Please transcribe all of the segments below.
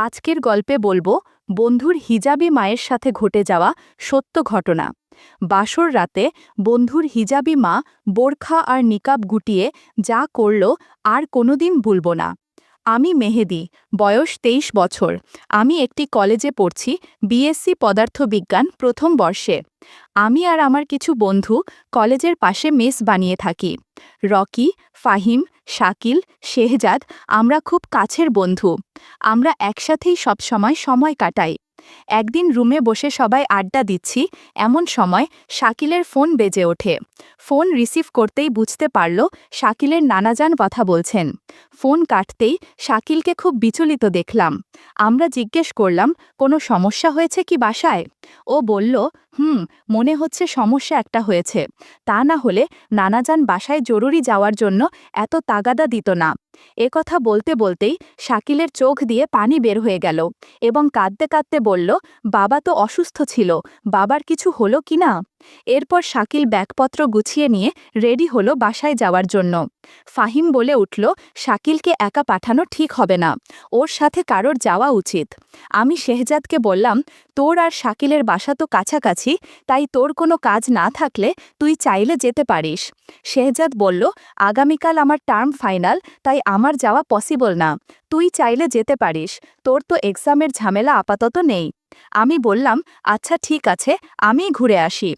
আজকের গল্পে বলবো বন্ধুর হিজাবি মায়ের সাথে ঘটে যাওয়া সত্য ঘটনা। বাসর রাতে বন্ধুর হিজাবি মা বোরখা আর নিকাব গুটিয়ে যা করল আর কোনোদিন ভুলব না। আমি মেহেদি, বয়স ২৩ বছর। আমি একটি কলেজে পড়ছি, বিএসসি পদার্থবিজ্ঞান প্রথম বর্ষে। আমি আর আমার কিছু বন্ধু কলেজের পাশে মেস বানিয়ে থাকি। রকি, ফাহিম, শাকিল, শেহজাদ আমরা খুব কাছের বন্ধু। আমরা একসাথেই সবসময় সময় কাটাই। একদিন রুমে বসে সবাই আড্ডা দিচ্ছি, এমন সময় শাকিলের ফোন বেজে ওঠে। ফোন রিসিভ করতেই বুঝতে পারল শাকিলের নানাজান কথা বলছেন। ফোন কাটতেই শাকিলকে খুব বিচলিত দেখলাম। আমরা জিজ্ঞেস করলাম, কোনো সমস্যা হয়েছে কি বাসায়? ও বলল, মনে হচ্ছে সমস্যা একটা হয়েছে। তা না হলে নানাজান বাসায় জরুরি যাওয়ার জন্য এত তাগাদা দিত না। কথা বলতে বলতেই শাকিলের চোখ দিয়ে পানি বের হয়ে গেল এবং কাঁদতে কাঁদতে বলল, বাবা তো অসুস্থ ছিল, বাবার কিছু হলো কি না? এরপর শাকিল ব্যাগপত্র গুছিয়ে নিয়ে রেডি হলো বাসায় যাওয়ার জন্য। ফাহিম বলে উঠল, শাকিলকে একা পাঠানো ঠিক হবে না, ওর সাথে কারোর যাওয়া উচিত। আমি শেহজাদকে বললাম, তোর আর শাকিলের বাসা তো কাছাকাছি, তাই তোর কোনো কাজ না থাকলে তুই চাইলে যেতে পারিস। শেহজাদ বলল, আগামীকাল আমার টার্ম ফাইনাল, তাই আমার যাওয়া পসিবল না। তুই চাইলে যেতে পারিস, তোর তো এক্সামের ঝামেলা আপাতত নেই। আমি বললাম, আচ্ছা ঠিক আছে, আমিই ঘুরে আসি।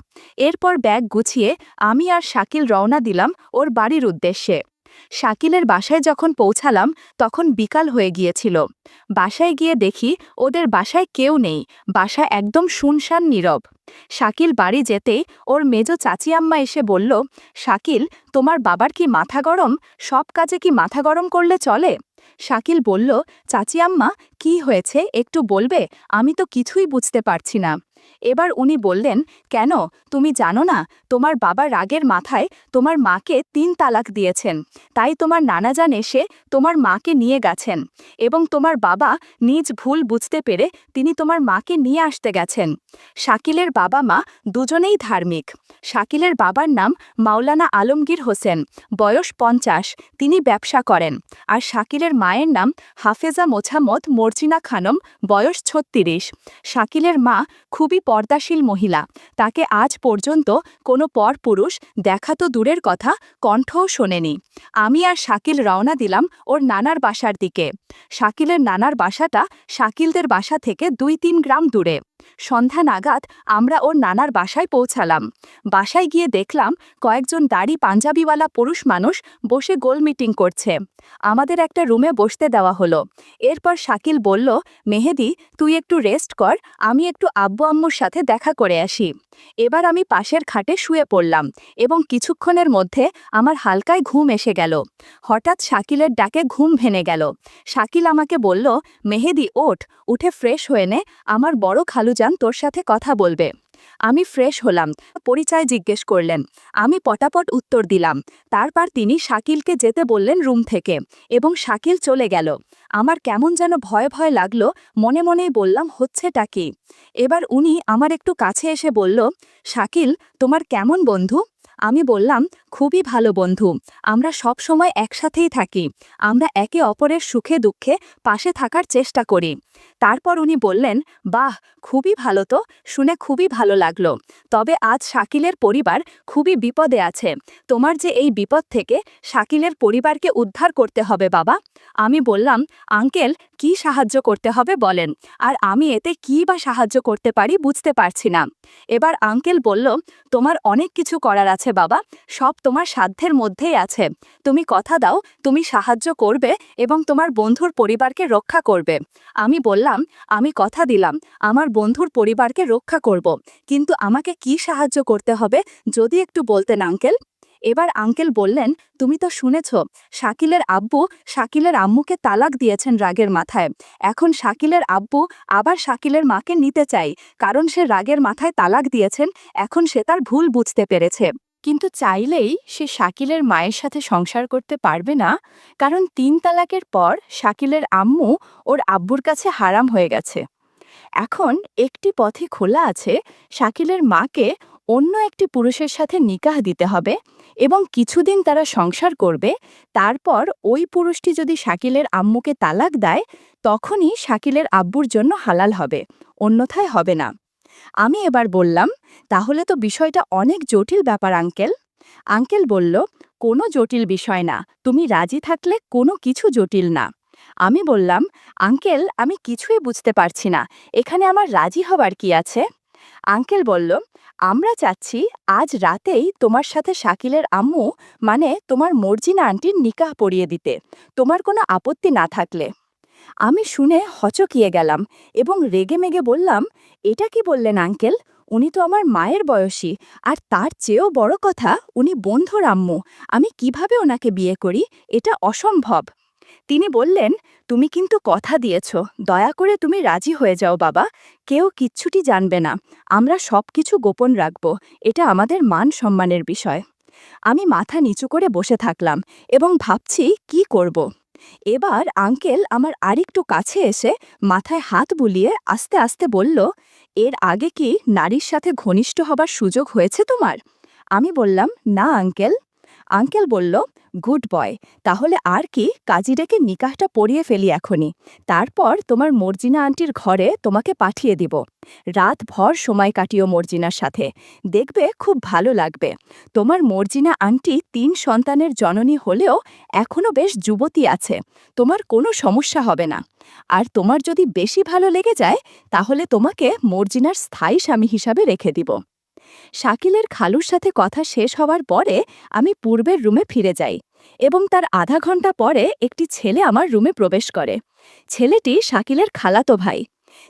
এরপর ব্যাগ গুছিয়ে আমি আর শাকিল রওনা দিলাম ওর বাড়ির উদ্দেশ্যে। শাকিলের বাসায় যখন পৌঁছালাম তখন বিকাল হয়ে গিয়েছিল। বাসায় গিয়ে দেখি ওদের বাসায় কেউ নেই, বাসা একদম শুনশান নীরব। শাকিল বাড়ি যেতেই ওর মেজ চাচি আম্মা এসে বলল, শাকিল, তোমার বাবার কি মাথা গরম? সব কাজে কি মাথা গরম করলে চলে? শাকিল বলল, চাচি আম্মা, কি হয়েছে একটু বলবে? আমি তো কিছুই বুঝতে পারছি না। এবার উনি বললেন, কেন তুমি জানো না, তোমার বাবার রাগের মাথায় তোমার মাকে ৩ তালাক দিয়েছেন, তাই তোমার নানাজান এসে তোমার মাকে নিয়ে গেছেন এবং তোমার বাবা নিজ ভুল বুঝতে পেরে তিনি তোমার মাকে নিয়ে আসতে গেছেন। শাকিলের বাবা মা দুজনেই ধার্মিক। শাকিলের বাবার নাম মাওলানা আলমগীর হোসেন, বয়স ৫০, তিনি ব্যবসা করেন। আর শাকিলের মায়ের নাম হাফেজা মোছাম্মদ মর্জিনা খানম, বয়স ৩৬। শাকিলের মা খুবই পর্দাশীল মহিলা, তাকে আজ পর্যন্ত কোনো পরপুরুষ দেখা তো দূরের কথা, কণ্ঠও শোনেনি। আমি আর শাকিল রওনা দিলাম ওর নানার বাসার দিকে। শাকিলের নানার বাসাটা শাকিলদের বাসা থেকে ২-৩ গ্রাম দূরে। সন্ধ্যা নাগাদ আমরা ওর নানার বাসায় পৌঁছালাম। বাসায় গিয়ে দেখলাম কয়েকজন দাড়ি পাঞ্জাবিওয়ালা পুরুষ মানুষ বসে গোল মিটিং করছে। আমাদের একটা রুমে বসতে দেওয়া হলো। এরপর শাকিল বলল, মেহেদি, তুই একটু রেস্ট কর, আমি একটু আব্বু আম্মুর সাথে দেখা করে আসি। এবার আমি পাশের খাটে শুয়ে পড়লাম এবং কিছুক্ষণের মধ্যে আমার হালকায় ঘুম এসে গেল। হঠাৎ শাকিলের ডাকে ঘুম ভেঙে গেল। শাকিল আমাকে বলল, মেহেদি ওঠ, উঠে ফ্রেশ হয়ে নে, আমার বড় খালুজান তোর সাথে কথা বলবে। আমি ফ্রেশ হলাম, পরিচয় জিজ্ঞেস করলেন। আমি পটাপট উত্তর দিলাম। তারপর তিনি শাকিলকে যেতে বললেন রুম থেকে এবং শাকিল চলে গেল। আমার কেমন যেন ভয় ভয় লাগলো, মনে মনেই বললাম, হচ্ছেটা কি? এবার উনি আমার একটু কাছে এসে বলল, শাকিল, তোমার কেমন বন্ধু? আমি বললাম, খুবই ভালো বন্ধু, আমরা সব সময় একসাথেই থাকি, আমরা একে অপরের সুখে দুঃখে পাশে থাকার চেষ্টা করি। তারপর উনি বললেন, বাহ, খুবই ভালো, তো শুনে খুবই ভালো লাগলো। তবে আজ শাকিলের পরিবার খুবই বিপদে আছে, তোমার যে এই বিপদ থেকে শাকিলের পরিবারকে উদ্ধার করতে হবে বাবা। আমি বললাম, আঙ্কেল, কি সাহায্য করতে হবে বলেন, আর আমি এতে কী বা সাহায্য করতে পারি বুঝতে পারছি না। এবার আঙ্কেল বলল, তোমার অনেক কিছু করার আছে বাবা, সব তোমার সাধ্যের মধ্যেই আছে। তুমি কথা দাও, তুমি সাহায্য করবে এবং তোমার বন্ধুর পরিবারকে রক্ষা করবে। আমি বললাম, আমি কথা দিলাম আমার বন্ধুর পরিবারকে রক্ষা করব, কিন্তু আমাকে কি সাহায্য করতে হবে যদি একটু বলতেন আঙ্কেল। এবার আঙ্কেল বললেন, তুমি তো শুনেছ, শাকিলের আব্বু শাকিলের আম্মুকে তালাক দিয়েছেন রাগের মাথায়। এখন শাকিলের আব্বু আবার শাকিলের মাকে নিতে চাই, কারণ সে রাগের মাথায় তালাক দিয়েছেন, এখন সে তার ভুল বুঝতে পেরেছে। কিন্তু চাইলেই সে শাকিলের মায়ের সাথে সংসার করতে পারবে না, কারণ ৩ তালাকের পর শাকিলের আম্মু ওর আব্বুর কাছে হারাম হয়ে গেছে। এখন একটি পথই খোলা আছে, শাকিলের মাকে অন্য একটি পুরুষের সাথে নিকাহ দিতে হবে এবং কিছুদিন তারা সংসার করবে। তারপর ওই পুরুষটি যদি শাকিলের আম্মুকে তালাক দেয়, তখনই শাকিলের আব্বুর জন্য হালাল হবে, অন্যথায় হবে না। আমি এবার বললাম, তাহলে তো বিষয়টা অনেক জটিল ব্যাপার আঙ্কেল। আঙ্কেল বলল, কোনো জটিল বিষয় না, তুমি রাজি থাকলে কোনো কিছু জটিল না। আমি বললাম, আঙ্কেল আমি কিছুই বুঝতে পারছি না, এখানে আমার রাজি হবার কি আছে? আঙ্কেল বলল, আমরা চাচ্ছি আজ রাতেই তোমার সাথে শাকিলের আম্মু মানে তোমার মর্জিনা আন্টির নিকাহ পড়িয়ে দিতে, তোমার কোনো আপত্তি না থাকলে। আমি শুনে হচকিয়ে গেলাম এবং রেগেমেগে বললাম, এটা কি বললেন আঙ্কেল? উনি তো আমার মায়ের বয়সী, আর তার চেয়েও বড় কথা উনি বন্ধুর আম্মু, আমি কিভাবে ওনাকে বিয়ে করি? এটা অসম্ভব। তিনি বললেন, তুমি কিন্তু কথা দিয়েছ, দয়া করে তুমি রাজি হয়ে যাও বাবা, কেউ কিচ্ছুটি জানবে না, আমরা সব কিছু গোপন রাখব, এটা আমাদের মান সম্মানের বিষয়। আমি মাথা নিচু করে বসে থাকলাম এবং ভাবছি কি করব। এবার আঙ্কেল আমার আরেকটু কাছে এসে মাথায় হাত বুলিয়ে আস্তে আস্তে বলল, এর আগে কি নারীর সাথে ঘনিষ্ঠ হবার সুযোগ হয়েছে তোমার? আমি বললাম, না আঙ্কেল। আঙ্কেল বলল, গুড বয়, তাহলে আর কি, কাজী ডেকে নিকাহটা পড়িয়ে ফেলি এখনই, তারপর তোমার মর্জিনা আন্টির ঘরে তোমাকে পাঠিয়ে দিব। রাত ভর সময় কাটিও মর্জিনার সাথে, দেখবে খুব ভালো লাগবে। তোমার মর্জিনা আন্টি ৩ সন্তানের জননী হলেও এখনও বেশ যুবতী আছে, তোমার কোনো সমস্যা হবে না। আর তোমার যদি বেশি ভালো লেগে যায় তাহলে তোমাকে মর্জিনার স্থায়ী স্বামী হিসাবে রেখে দিব। শাকিলের খালুর সাথে কথা শেষ হওয়ার পরে আমি পূর্বের রুমে ফিরে যাই এবং তার আধা ঘন্টা পরে একটি ছেলে আমার রুমে প্রবেশ করে। ছেলেটি শাকিলের খালাতো ভাই।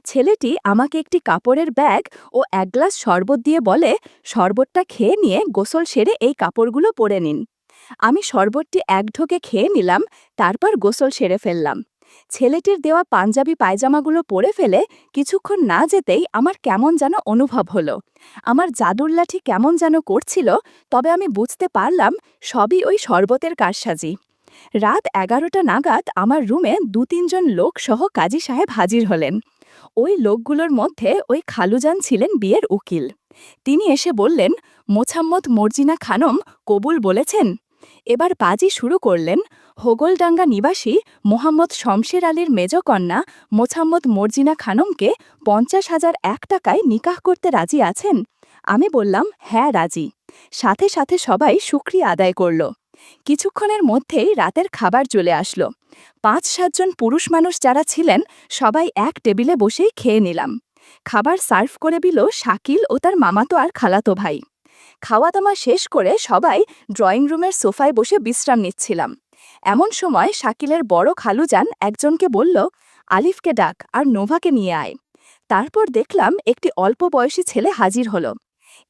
ছেলেটি আমাকে একটি কাপড়ের ব্যাগ ও ১ গ্লাস শরবত দিয়ে বলে, শরবতটা খেয়ে নিয়ে গোসল সেরে এই কাপড়গুলো পরে নিন। আমি শরবতটি ১ ঢোকে খেয়ে নিলাম, তারপর গোসল সেরে ফেললাম। ছেলেটির দেওয়া পাঞ্জাবি পায়জামাগুলো পরে ফেলে কিছুক্ষণ না যেতেই আমার কেমন যেন অনুভব হলো। আমার জাদুর লাঠি কেমন যেন করছিল, তবে আমি বুঝতে পারলাম সবই ওই শরবতের কারসাজি। রাত ১১টা নাগাদ আমার রুমে ২-৩ জন লোক সহ কাজী সাহেব হাজির হলেন। ওই লোকগুলোর মধ্যে ওই খালুজান ছিলেন বিয়ের উকিল। তিনি এসে বললেন, মোছাম্মদ মর্জিনা খানম কবুল বলেছেন। এবার বাজি শুরু করলেন, হোগলডাঙ্গা নিবাসী মোহাম্মদ শমশের আলীর মেজকন্যা মোছাম্মদ মর্জিনা খানমকে ৫০,০০০ টাকায় নিকাহ করতে রাজি আছেন? আমি বললাম, হ্যাঁ রাজি। সাথে সাথে সবাই শুকরিয়া আদায় করল। কিছুক্ষণের মধ্যেই রাতের খাবার চলে আসলো। ৫-৭ জন পুরুষ মানুষ যারা ছিলেন সবাই এক টেবিলে বসেই খেয়ে নিলাম। খাবার সার্ভ করে দিল শাকিল ও তার মামাতো আর খালাতো ভাই। খাওয়া দাওয়া শেষ করে সবাই ড্রয়িং রুমের সোফায় বসে বিশ্রাম নিচ্ছিলাম। এমন সময় শাকিলের বড় খালুজান একজনকে বলল, আলিফকে ডাক আর নোভাকে নিয়ে আয়। তারপর দেখলাম একটি অল্প বয়সী ছেলে হাজির হলো।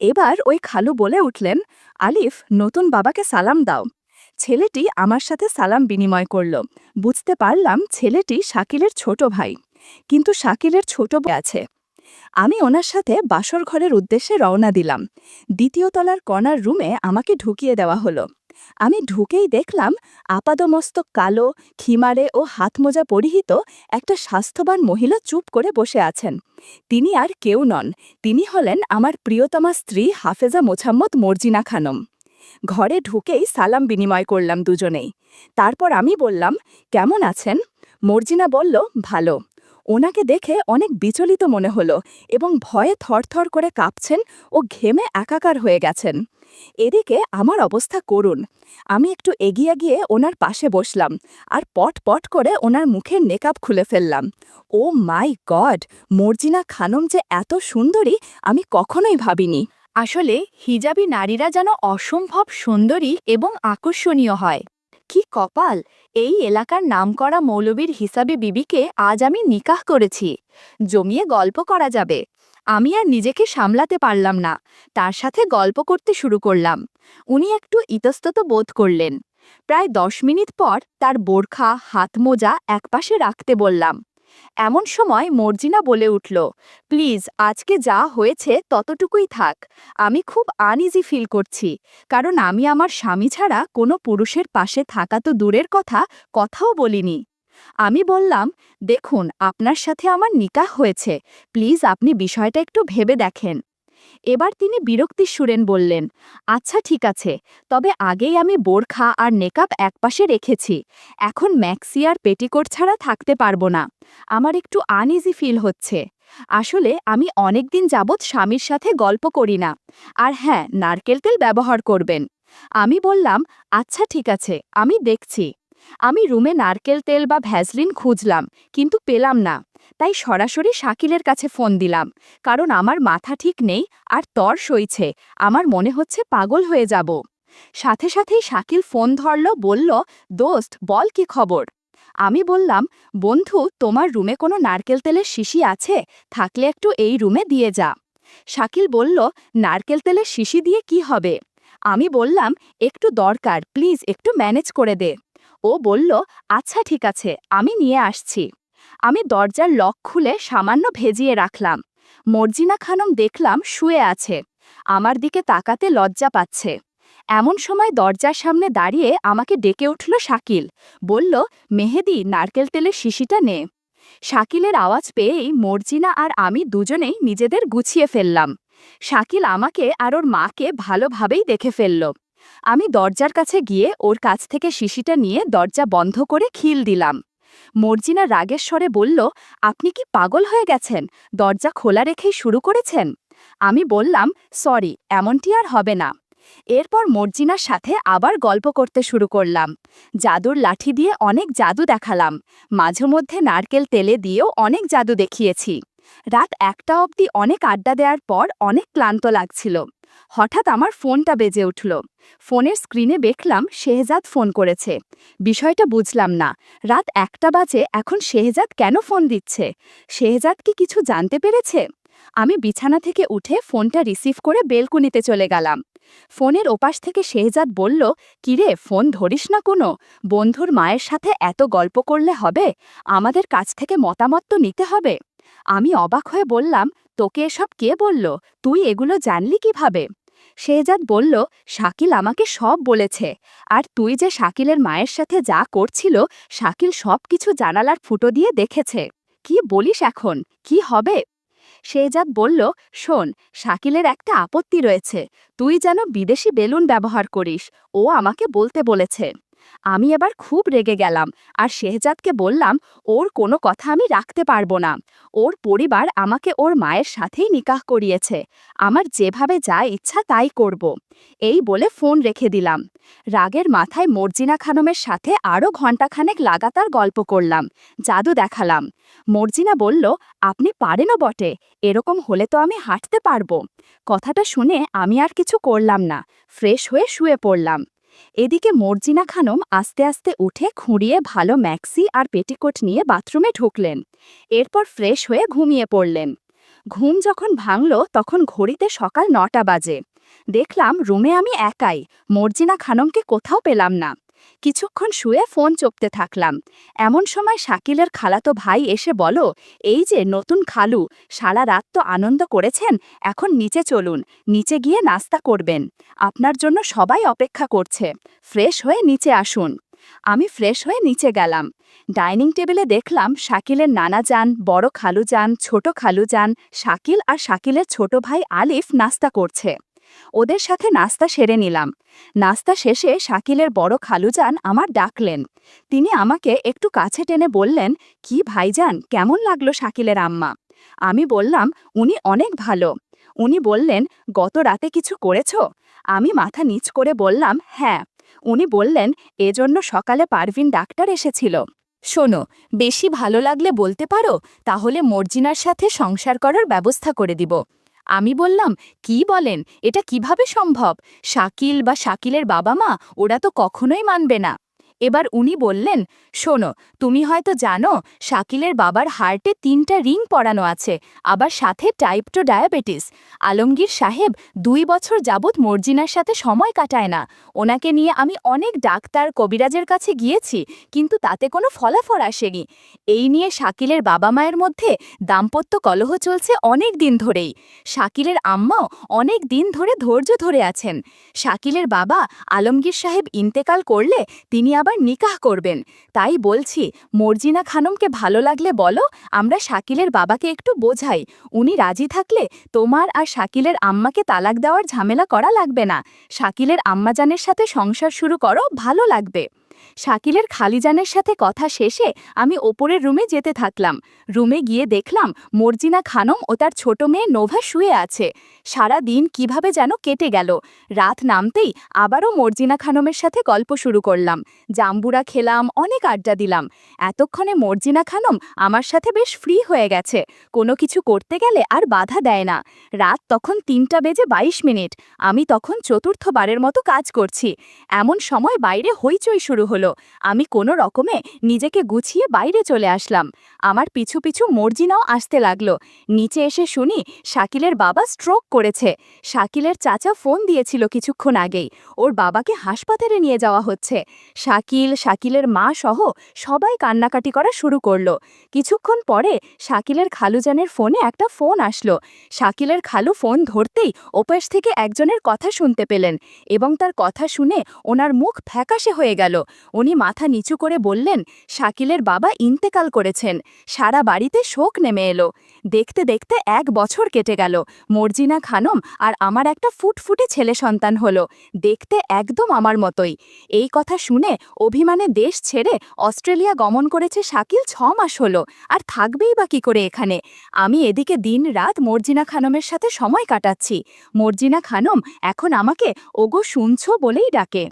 এবার ওই খালু বলে উঠলেন, আলিফ, নতুন বাবাকে সালাম দাও। ছেলেটি আমার সাথে সালাম বিনিময় করল। বুঝতে পারলাম ছেলেটি শাকিলের ছোট ভাই, কিন্তু শাকিলের ছোট ভাই আছে। আমি ওনার সাথে বাসর ঘরের উদ্দেশ্যে রওনা দিলাম। ২য় তলার কর্নার রুমে আমাকে ঢুকিয়ে দেওয়া হলো। আমি ঢুকেই দেখলাম আপাদমস্তক কালো, খিমারে ও হাতমোজা পরিহিত একটা স্বাস্থ্যবান মহিলা চুপ করে বসে আছেন। তিনি আর কেউ নন, তিনি হলেন আমার প্রিয়তমা স্ত্রী হাফেজা মোছাম্মদ মর্জিনা খানম। ঘরে ঢুকেই সালাম বিনিময় করলাম দুজনেই। তারপর আমি বললাম, কেমন আছেন? মর্জিনা বলল, ভালো। ওনাকে দেখে অনেক বিচলিত মনে হলো এবং ভয়ে থরথর করে কাঁপছেন ও ঘেমে একাকার হয়ে গেছেন। এদিকে আমার অবস্থা করুণ। আমি একটু এগিয়ে গিয়ে ওনার পাশে বসলাম আর পট পট করে ওনার মুখের নেকাব খুলে ফেললাম। ও মাই গড, মর্জিনা খানম যে এত সুন্দরী আমি কখনোই ভাবিনি। আসলে হিজাবি নারীরা যেন অসম্ভব সুন্দরী এবং আকর্ষণীয় হয়। কি কপাল, এই এলাকার নামকরা মৌলবীর হিসাবে বিবিকে আজ আমি নিকাহ করেছি। জমিয়ে গল্প করা যাবে। আমি আর নিজেকে সামলাতে পারলাম না, তার সাথে গল্প করতে শুরু করলাম। উনি একটু ইতস্তত বোধ করলেন। প্রায় ১০ মিনিট পর তার বোরখা হাতমোজা একপাশে রাখতে বললাম। এমন সময় মর্জিনা বলে উঠল, প্লিজ আজকে যা হয়েছে ততটুকুই থাক। আমি খুব আনইজি ফিল করছি, কারণ আমি আমার স্বামী ছাড়া কোনো পুরুষের পাশে থাকা তো দূরের কথা, কথাও বলিনি। আমি বললাম, দেখুন আপনার সাথে আমার নিকাহ হয়েছে, প্লিজ আপনি বিষয়টা একটু ভেবে দেখেন। এবার তিনি বিরক্তির সুরেন বললেন, আচ্ছা ঠিক আছে, তবে আগেই আমি বোরখা আর নেকাব একপাশে রেখেছি, এখন ম্যাক্সি আর পেটিকোট ছাড়া থাকতে পারবো না। আমার একটু আনইজি ফিল হচ্ছে। আসলে আমি অনেকদিন যাবৎ স্বামীর সাথে গল্প করি না। আর হ্যাঁ, নারকেল তেল ব্যবহার করবেন। আমি বললাম, আচ্ছা ঠিক আছে, আমি দেখছি। আমি রুমে নারকেল তেল বা ভ্যাসলিন খুঁজলাম, কিন্তু পেলাম না। তাই সরাসরি শাকিলের কাছে ফোন দিলাম, কারণ আমার মাথা ঠিক নেই আর তর সইছে, আমার মনে হচ্ছে পাগল হয়ে যাব। সাথে সাথেই শাকিল ফোন ধরল, বলল, দোস্ত বল কি খবর। আমি বললাম, বন্ধু তোমার রুমে কোনো নারকেল তেলের শিশি আছে? থাকলে একটু এই রুমে দিয়ে যা। শাকিল বলল, নারকেল তেলের শিশি দিয়ে কি হবে? আমি বললাম, একটু দরকার, প্লিজ একটু ম্যানেজ করে দে। ও বলল, আচ্ছা ঠিক আছে, আমি নিয়ে আসছি। আমি দরজার লক খুলে সামান্য ভেজিয়ে রাখলাম। মর্জিনা খানম দেখলাম শুয়ে আছে, আমার দিকে তাকাতে লজ্জা পাচ্ছে। এমন সময় দরজার সামনে দাঁড়িয়ে আমাকে ডেকে উঠল শাকিল, বলল, মেহেদি নারকেল তেলের শিশিটা নে। শাকিলের আওয়াজ পেয়েই মর্জিনা আর আমি দুজনেই নিজেদের গুছিয়ে ফেললাম। শাকিল আমাকে আর ওর মাকে ভালোভাবেই দেখে ফেলল। আমি দরজার কাছে গিয়ে ওর কাছ থেকে শিশিটা নিয়ে দরজা বন্ধ করে খিল দিলাম। মর্জিনা রাগের স্বরে বলল, আপনি কি পাগল হয়ে গেছেন? দরজা খোলা রেখেই শুরু করেছেন? আমি বললাম, সরি, এমনটি আর হবে না। এরপর মর্জিনার সাথে আবার গল্প করতে শুরু করলাম। জাদুর লাঠি দিয়ে অনেক জাদু দেখালাম, মাঝে মধ্যে নারকেল তেলে দিয়েও অনেক জাদু দেখিয়েছি। রাত 1টা অবধি অনেক আড্ডা দেওয়ার পর অনেক ক্লান্ত লাগছিল। হঠাৎ আমার ফোনটা বেজে উঠল। ফোনের স্ক্রিনে দেখলাম শেহজাদ ফোন করেছে। বিষয়টা বুঝলাম না, রাত 1টা বাজে, এখন শেহজাদ কেন ফোন দিচ্ছে? শেহজাদ কি কিছু জানতে পেরেছে? আমি বিছানা থেকে উঠে ফোনটা রিসিভ করে বেলকুনিতে চলে গেলাম। ফোনের ওপাশ থেকে শেহজাদ বলল, কিরে ফোন ধরিস না কোনো? বন্ধুর মায়ের সাথে এত গল্প করলে হবে? আমাদের কাছ থেকে মতামত তো নিতে হবে। আমি অবাক হয়ে বললাম, তোকে এসব কে বলল? তুই এগুলো জানলি কিভাবে? শেহজাদ বলল, শাকিল আমাকে সব বলেছে। আর তুই যে শাকিলের মায়ের সাথে যা করছিল, শাকিল সব কিছু জানালার ফুটো দিয়ে দেখেছে। কি বলিস এখন? কি হবে? শেহজাদ বলল, শোন, শাকিলের একটা আপত্তি রয়েছে, তুই যেন বিদেশি বেলুন ব্যবহার করিস, ও আমাকে বলতে বলেছে। আমি এবার খুব রেগে গেলাম আর শেহজাদকে বললাম, ওর কোনো কথা আমি রাখতে পারবো না। ওর পরিবার আমাকে ওর মায়ের সাথেই নিকাহ করিয়েছে, আমার যেভাবে যা ইচ্ছা তাই করব। এই বলে ফোন রেখে দিলাম। রাগের মাথায় মর্জিনা খানমের সাথে আরও ঘণ্টাখানেক লাগাতার গল্প করলাম, জাদু দেখালাম। মর্জিনা বলল, আপনি পারেনও বটে, এরকম হলে তো আমি হাঁটতে পারবো। কথাটা শুনে আমি আর কিছু করলাম না, ফ্রেশ হয়ে শুয়ে পড়লাম। এদিকে মর্জিনা খানম আস্তে আস্তে উঠে খুঁড়িয়ে ভালো ম্যাক্সি আর পেটিকোট নিয়ে বাথরুমে ঢুকলেন। এরপর ফ্রেশ হয়ে ঘুমিয়ে পড়লেন। ঘুম যখন ভাঙল তখন ঘড়িতে সকাল 9টা বাজে। দেখলাম রুমে আমি একাই, মর্জিনা খানমকে কোথাও পেলাম না। কিছুক্ষণ শুয়ে ফোন চপতে থাকলাম। এমন সময় শাকিলের খালাতো ভাই এসে বলল, এই যে নতুন খালু, সারা রাত তো আনন্দ করেছেন, এখন নিচে চলুন, নিচে গিয়ে নাস্তা করবেন, আপনার জন্য সবাই অপেক্ষা করছে, ফ্রেশ হয়ে নিচে আসুন। আমি ফ্রেশ হয়ে নিচে গেলাম। ডাইনিং টেবিলে দেখলাম শাকিলের নানা যান, বড় খালু যান, ছোট খালু যান, শাকিল আর শাকিলের ছোট ভাই আলিফ নাস্তা করছে। ওদের সাথে নাস্তা সেরে নিলাম। নাস্তা শেষে শাকিলের বড় খালুজান আমার ডাকলেন। তিনি আমাকে একটু কাছে টেনে বললেন, কি ভাইজান, কেমন লাগলো শাকিলের আম্মা? আমি বললাম, উনি অনেক ভালো। উনি বললেন, গত রাতে কিছু করেছ? আমি মাথা নিচ করে বললাম, হ্যাঁ। উনি বললেন, এজন্য সকালে পারভিন ডাক্তার এসেছিল। শোনো, বেশি ভালো লাগলে বলতে পারো, তাহলে মর্জিনার সাথে সংসার করার ব্যবস্থা করে দিব। আমি বললাম, কি বলেন, এটা কিভাবে সম্ভব? শাকিল বা শাকিলের বাবা মা ওরা তো কখনোই মানবে না। এবার উনি বললেন, শোনো, তুমি হয়তো জানো শাকিলের বাবার হার্টে 3টা রিং পরানো আছে, আবার সাথে টাইপ 2 ডায়াবেটিস। আলমগীর সাহেব 2 বছর যাবৎ মর্জিনার সাথে সময় কাটায় না। ওনাকে নিয়ে আমি অনেক ডাক্তার কবিরাজের কাছে গিয়েছি, কিন্তু তাতে কোনো ফলাফল আসেনি। এই নিয়ে শাকিলের বাবা মায়ের মধ্যে দাম্পত্য কলহ চলছে অনেক দিন ধরেই। শাকিলের আম্মাও অনেক দিন ধরে ধৈর্য ধরে আছেন। শাকিলের বাবা আলমগীর সাহেব ইন্তেকাল করলে তিনি আবার আবার নিকাহ করবেন। তাই বলছি, মর্জিনা খানমকে ভালো লাগলে বলো, আমরা শাকিলের বাবাকে একটু বোঝাই। উনি রাজি থাকলে তোমার আর শাকিলের আম্মাকে তালাক দেওয়ার ঝামেলা করা লাগবে না। শাকিলের আম্মাজানের সাথে সংসার শুরু করো, ভালো লাগবে। শাকিলের খালিজানের সাথে কথা শেষে আমি ওপরের রুমে যেতে থাকলাম। রুমে গিয়ে দেখলাম মর্জিনা খানম ও তার ছোট মেয়ে নোভা শুয়ে আছে। সারা দিন কিভাবে যেন কেটে গেল। রাত নামতেই আবারও মর্জিনা খানমের সাথে গল্প শুরু করলাম। জাম্বুরা খেলাম, অনেক আড্ডা দিলাম। এতক্ষণে মর্জিনা খানম আমার সাথে বেশ ফ্রি হয়ে গেছে। কোনো কিছু করতে গেলে আর বাধা দেয় না। রাত তখন 3:22। আমি তখন চতুর্থবারের মতো কাজ করছি। এমন সময় বাইরে হইচই শুরু হলো। আমি কোনো রকমে নিজেকে গুছিয়ে বাইরে চলে আসলাম। আমার পিছু পিছু মর্জিনাও আসতে লাগলো। নিচে এসে শুনি শাকিলের বাবা স্ট্রোক করেছে। শাকিলের চাচা ফোন দিয়েছিল কিছুক্ষণ আগেই। ওর বাবাকে হাসপাতালে নিয়ে যাওয়া হচ্ছে। শাকিলের মা সহ সবাই কান্নাকাটি করা শুরু করলো। কিছুক্ষণ পরে শাকিলের খালুজানের ফোনে একটা ফোন আসলো। শাকিলের খালু ফোন ধরতেই ওপাশ থেকে একজনের কথা শুনতে পেলেন এবং তার কথা শুনে ওনার মুখ ফ্যাকাশে হয়ে গেল। উনি মাথা নিচু করে বললেন, শাকিলের বাবা ইন্তেকাল করেছেন। সারা বাড়িতে শোক নেমে এলো। দেখতে দেখতে 1 বছর কেটে গেল। মর্জিনা খানম আর আমার একটা ফুটফুটে ছেলে সন্তান হলো, দেখতে একদম আমার মতোই। এই কথা শুনে অভিমানে দেশ ছেড়ে অস্ট্রেলিয়া গমন করেছে শাকিল 6 মাস হলো। আর থাকবেই বা কি করে এখানে। আমি এদিকে দিন রাত মর্জিনা খানমের সাথে সময় কাটাচ্ছি। মর্জিনা খানম এখন আমাকে ওগো শুনছো বলেই ডাকে।